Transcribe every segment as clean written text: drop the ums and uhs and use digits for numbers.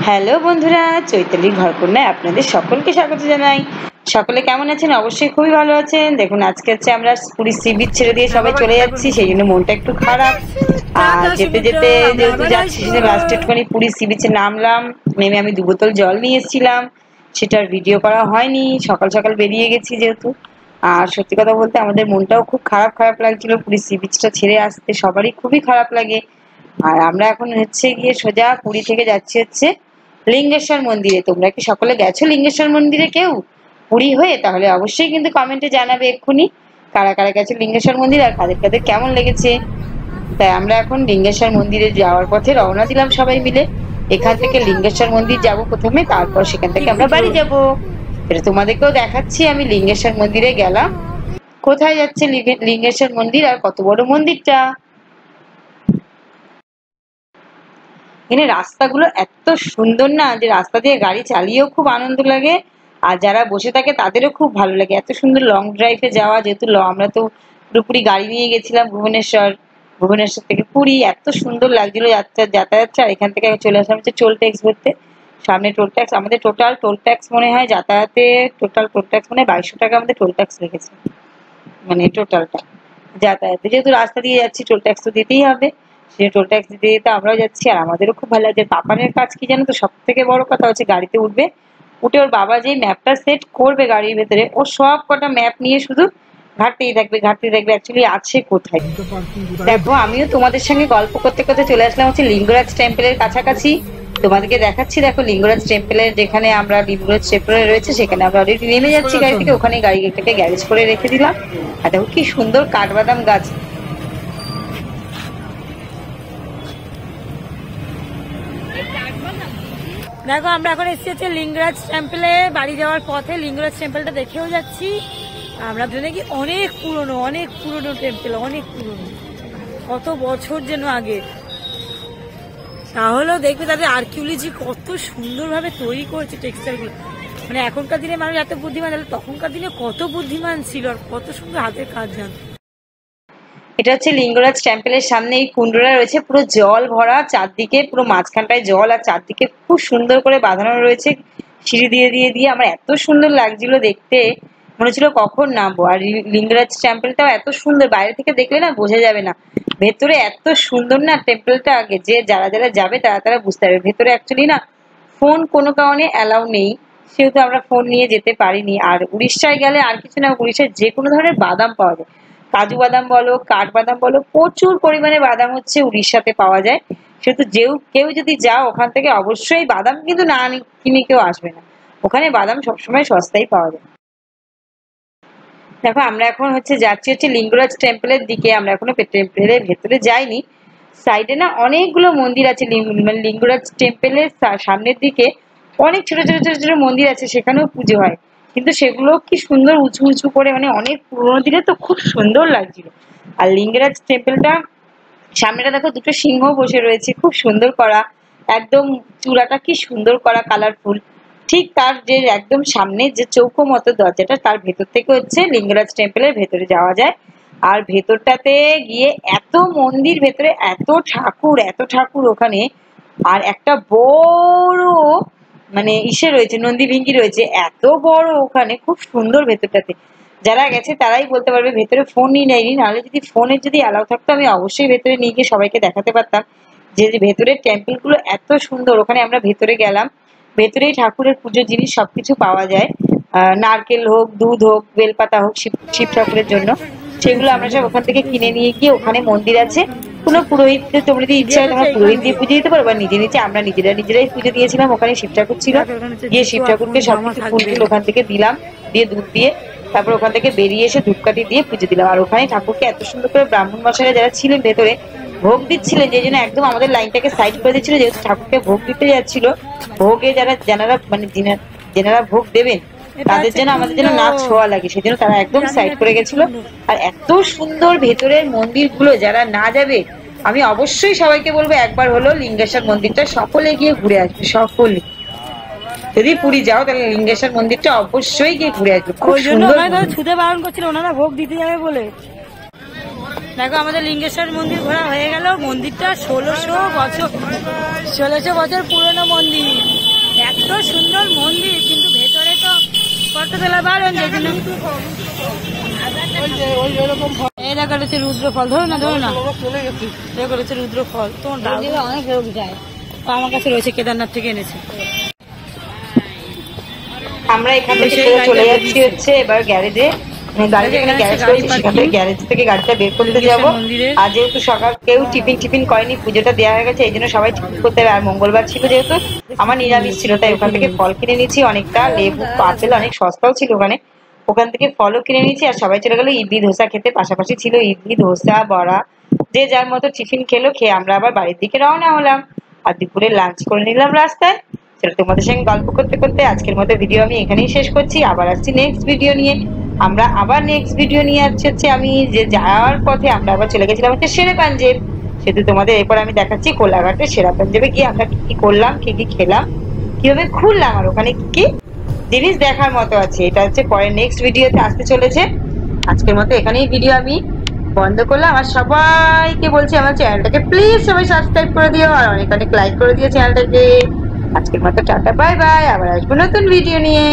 Hello বন্ধুরা, চৈতালি ঘরকন্যায় আপনাদের সকলকে স্বাগত জানাই। সকলে কেমন আছেন? অবশ্যই খুবই ভালো আছেন। দেখুন, আজকে হচ্ছে আমরা পুরী সি বিচ ছেড়ে দিয়ে সবাই চলে যাচ্ছি, সেই জন্য মনটা একটু খারাপ। আর যেতে যেতে যেহেতু যাচ্ছি, লাস্টে একটুখানি পুরী সি বিচে নামলাম। নেমে আমি 2 বোতল জল নিয়ে এসেছিলাম, সেটার ভিডিও করা হয়নি, সকাল সকাল বেরিয়ে গেছি যেহেতু। আর সত্যি কথা বলতে আমাদের মনটাও খুব খারাপ খারাপ লাগছিল, পুরী সি বিচটা ছেড়ে আসতে সবারই খুবই খারাপ লাগে। আর আমরা এখন হচ্ছে গিয়ে সোজা পুরী থেকে যাচ্ছি হচ্ছে লিঙ্গেশ্বর মন্দিরে। তোমরা কি সকলে গেছো লিঙ্গেশ্বর মন্দিরে কেউ পুরী হয়ে? তাহলে অবশ্যই কিন্তু কমেন্টে জানাবে এক্ষুনি কারা কারা গেছে লিঙ্গেশ্বর মন্দির আর কাদের কাদের কেমন লেগেছে। তাই আমরা এখন লিঙ্গেশ্বর মন্দিরে যাওয়ার পথে রওনা দিলাম সবাই মিলে। এখান থেকে লিঙ্গেশ্বর মন্দির যাব প্রথমে, তারপর সেখান থেকে আমরা বাড়ি যাব। এটা তোমাদেরকেও দেখাচ্ছি আমি লিঙ্গেশ্বর মন্দিরে গেলাম, কোথায় যাচ্ছে লিঙ্গেশ্বর মন্দির আর কত বড় মন্দিরটা। এখানে রাস্তাগুলো এত সুন্দর না, যে রাস্তা দিয়ে গাড়ি চালিয়েও খুব আনন্দ লাগে, আর যারা বসে থাকে তাদেরও খুব ভালো লাগে। এত সুন্দর লং ড্রাইভে যাওয়া, যেহেতু আমরা তো পুরোপুরি গাড়ি নিয়ে গেছিলাম ভুবনেশ্বর থেকে পুরী। এত সুন্দর লাগছিল যাতায়াতটা। আর এখান থেকে চলে আসলাম হচ্ছে টোল ট্যাক্স ভরতে। সামনে টোল ট্যাক্স, আমাদের টোটাল টোল ট্যাক্স মনে হয় যাতায়াতে টোটাল টোল ট্যাক্স মানে 2200 টাকা আমাদের টোল ট্যাক্স লেগেছে, মানে টোটালটা যাতায়াতে। যেহেতু রাস্তা দিয়ে যাচ্ছি টোল ট্যাক্স তো দিতেই হবে, সে টোল ট্যাক্স দিতে দিতে আমরাও যাচ্ছি। আর আমাদেরও খুব ভালো লাগছে। পাপানের কাজ কি জানো তো, সব থেকে বড় কথা হচ্ছে গাড়িতে উঠবে, উঠে ওর বাবা যেই ম্যাপটা সেট করবে গাড়ির ভেতরে, ও সব কটা ম্যাপ নিয়ে শুধু ঘাটতেই থাকবে অ্যাকচুয়ালি আছে কোথায়। দেখো, আমিও তোমাদের সঙ্গে গল্প করতে করতে চলে আসলাম হচ্ছে লিঙ্গরাজ টেম্পলের কাছাকাছি। তোমাদেরকে দেখাচ্ছি, দেখো লিঙ্গরাজ টেম্পলের যেখানে আমরা লিঙ্গরাজ টেম্পলে রয়েছে সেখানে আমরা অলরেডি নেমে যাচ্ছি গাড়ি থেকে। ওখানে গাড়িটাকে গ্যারেজ করে রেখে দিলাম। আর দেখো কি সুন্দর কাঠবাদাম গাছ। দেখো, আমরা এখন এসেছি হচ্ছে লিঙ্গরাজ টেম্পলে। বাড়ি যাওয়ার পথে লিঙ্গরাজ টেম্পলটা দেখেও যাচ্ছি। আমরা জন্য কি অনেক পুরনো টেম্পল, অনেক পুরনো, কত বছর যেন আগে। তাহলেও দেখবে তাদের আর্কিওলজি কত সুন্দরভাবে তৈরি করেছে টেক্সচারগুলো। মানে এখনকার দিনে মানুষ এত বুদ্ধিমান, তাহলে তখনকার দিনে কত বুদ্ধিমান ছিল আর কত সুন্দর হাতের কাজ জানতো। এটা হচ্ছে লিঙ্গরাজ টেম্পলের সামনে এই কুণ্ডটা রয়েছে, পুরো জল ভরা, চারদিকে পুরো মাঝখানটায় জল আর চারদিকে খুব সুন্দর করে বাঁধানো রয়েছে সিঁড়ি দিয়ে দিয়ে দিয়ে। আমার এত সুন্দর লাগছিল দেখতে, মনে হচ্ছিল কখন নামবো। আর লিঙ্গরাজ টেম্পলটাও এত সুন্দর, বাইরে থেকে দেখলে না বোঝা যাবে না, ভেতরে এত সুন্দর না টেম্পলটা। আগে যে যারা যারা যাবে তারা তারা বুঝতে পারবে। ভেতরে অ্যাকচুয়ালি না ফোন কোনো কারণে অ্যালাউ নেই, সেহেতু আমরা ফোন নিয়ে যেতে পারিনি। আর উড়িষ্যায় গেলে আর কিছু না, উড়িষ্যায় যে কোনো ধরনের বাদাম পাওয়া যায়, কাজু বাদাম বলো কাঠবাদাম বলো, প্রচুর পরিমাণে বাদাম হচ্ছে উড়িষ্যাতে পাওয়া যায়। সেহেতু কেউ যদি যাও ওখান থেকে অবশ্যই বাদাম কিন্তু না কিনে কেউ আসবে না, ওখানে বাদাম সবসময় সস্তায় পাওয়া যায়। দেখো, আমরা এখন যাচ্ছি হচ্ছে লিঙ্গরাজ টেম্পলের দিকে। আমরা এখনো টেম্পলের ভেতরে যাইনি। সাইডে না অনেকগুলো মন্দির আছে, মানে লিঙ্গরাজ টেম্পলের সামনের দিকে অনেক ছোট ছোট ছোট ছোট মন্দির আছে, সেখানেও পুজো হয়। কিন্তু সেগুলো কি সুন্দর উঁচু উঁচু করে, মানে অনেক পুরোনো দিনে তো খুব সুন্দর লাগছিল। আর লিঙ্গরাজ টেম্পলটা সামনেটা দেখো, দুটো সিংহ বসে রয়েছে, খুব সুন্দর করা, একদম চূড়াটা কি সুন্দর করা, কালারফুল। ঠিক তার যে একদম সামনে যে চৌকো মতো দরজাটা, তার ভেতর থেকে হচ্ছে লিঙ্গরাজ টেম্পলের ভেতরে যাওয়া যায়। আর ভেতরটাতে গিয়ে এত মন্দির, ভেতরে এত ঠাকুর ওখানে। আর একটা বড় মানে রয়েছে, নন্দী ভিঙ্গি রয়েছে, এত বড় ওখানে, খুব সুন্দর ভেতরটাতে। যারা গেছে তারাই বলতে পারবে। ভেতরে ফোন নিয়ে নেয়নি, নাহলে যদি ফোনের যদি অ্যালাউ থাকতো আমি অবশ্যই ভেতরে নিয়ে গিয়ে সবাইকে দেখাতে পারতাম যে ভেতরের টেম্পল গুলো এত সুন্দর। ওখানে আমরা ভেতরে গেলাম, ভেতরেই ঠাকুরের পুজোর জিনিস সবকিছু পাওয়া যায়। নারকেল হোক, দুধ হোক, বেলপাতা হোক, শিব ঠাকুরের জন্য, সেগুলো আমরা সব ওখান থেকে কিনে নিয়ে গিয়ে, ওখানে মন্দির আছে কোনো পুরোহিত, তোমরা যদি ইচ্ছা হয় তোমরা পুরোহিত দিয়ে পুজো দিতে পারো, বা আমরা নিজেরাই পুজো দিয়েছিলাম। ওখানে শিব ঠাকুর ছিল, গিয়ে শিব ঠাকুরকে সবকিছু ফুল ওখান থেকে দিলাম, দিয়ে দুধ দিয়ে, তারপর ওখান থেকে বেরিয়ে এসে ধূপকাঠি দিয়ে পুজো দিলাম। আর ওখানে ঠাকুরকে এত সুন্দর করে ব্রাহ্মণ মশাইরা যারা ছিলেন ভেতরে ভোগ দিচ্ছিলেন, যে জন্য একদম আমাদের লাইনটাকে সাইড করে দিচ্ছিল, যেহেতু ঠাকুরকে ভোগ দিতে যাচ্ছিল। ভোগে যেনারা ভোগ দেবেন তাদের জন্য আমাদের যেন নাক ছোঁয়া লাগে, সেজন্য তারা একদম সাইড করে গেছিল। আর এত সুন্দর ভেতরের মন্দিরগুলো, যারা না যাবে আমি অবশ্যই সবাইকে বলবো একবার হলো লিঙ্গেশ্বর মন্দিরটা সকলে গিয়ে ঘুরে আসবে। সকলে যদি পুরী যাও তাহলে লিঙ্গেশ্বর মন্দিরটা অবশ্যই গিয়ে ঘুরে আসবে, খুব সুন্দর। ছুতে বারণ করছিল ওনারা ভোগ দিতে যাবে বলে। দেখো, আমাদের লিঙ্গেশ্বর মন্দির ঘোরা হয়ে গেল। মন্দিরটা 1600 বছর পুরনো মন্দির। এত সুন্দর মন্দির, কিন্তু ভেতরে তো ফটো তোলা বারণ, যে জন্য এই দেখা যাচ্ছে রুদ্র ফল। ধরো না দেখা যাচ্ছে রুদ্র ফল। তোমার অনেক লোক যায়, আমার কাছে রয়েছে, কেদারনাথ থেকে এনেছে। আমরা এখান থেকে চলে যাচ্ছি হচ্ছে এবার গ্যারেজে, গাড়ি যেখানে গ্যারেজ করেছি সেখান থেকে গ্যারেজ থেকে গাড়িটা বের করতে যাবো। আর যেহেতু সকাল কেউ টিফিন করেনি, পুজোটা দেওয়া হয়ে গেছে, এই জন্য সবাই টিফিন করতে হবে। আর মঙ্গলবার ছিল যেহেতু, আমার নিরামিষ ছিল, তাই ওখান থেকে ফল কিনে নিচ্ছি অনেকটা, লেবু আপেল অনেক সস্তাও ছিল ওখানে, ওখান থেকে ফলও কিনে নিচ্ছি। আর সবাই চলে গেলো ইডলি ধোসা খেতে, পাশাপাশি ছিল ইডলি ধোসা বড়া, যে যার মতো টিফিন খেলো, খেয়ে আমরা আবার বাড়ির দিকে রওনা হলাম। আর দুপুরে লাঞ্চ করে নিলাম রাস্তায়। সেটা তোমাদের সঙ্গে গল্প করতে করতে আজকের মতো ভিডিও আমি এখানেই শেষ করছি। আবার আসছি নেক্সট ভিডিও নিয়ে। আমরা আবার নেক্সট ভিডিও নিয়ে আসছি হচ্ছে আমি যে যাওয়ার পথে আমরা আবার চলে গেছিলাম হচ্ছে সেরা পাঞ্জেব। সেহেতু তোমাদের এরপর আমি দেখাচ্ছি কোলাঘাটে সেরা পাঞ্জেবে গিয়ে আমরা কি কি করলাম, কি কি খেলাম, কিভাবে ঘুরলাম, আর ওখানে কি কি জিনিস দেখার মতো আছে। এটা হচ্ছে পরে নেক্সট ভিডিওতে আসতে চলেছে। আজকের মতো এখানেই ভিডিও আমি বন্ধ করলাম। আর সবাইকে বলছি আমার চ্যানেলটাকে প্লিজ সবাই সাবস্ক্রাইব করে দিও, আর অনেক অনেক লাইক করে দিও চ্যানেলটাকে। আজকের মতো টাটা বাই বাই, আবার আসবো নতুন ভিডিও নিয়ে।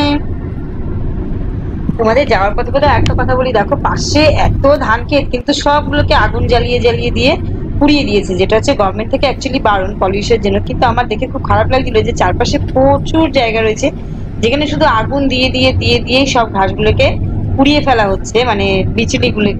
তোমাদের যাওয়ার পথে কোথাও একটা কথা বলি, দেখো পাশে এত ধান ক্ষেত, কিন্তু সবগুলোকে আগুন জ্বালিয়ে দিয়ে পুড়িয়ে দিয়েছে, যেটা হচ্ছে গভর্নমেন্ট থেকে অ্যাকচুয়ালি বারণ পলিউশনের জন্য। কিন্তু আমার দেখে খুব খারাপ লাগছিল যে চারপাশে প্রচুর জায়গা রয়েছে যেখানে শুধু আগুন দিয়ে সব ঘাসগুলোকে পুড়িয়ে ফেলা হচ্ছে, মানে বিচুলিগুলোকে।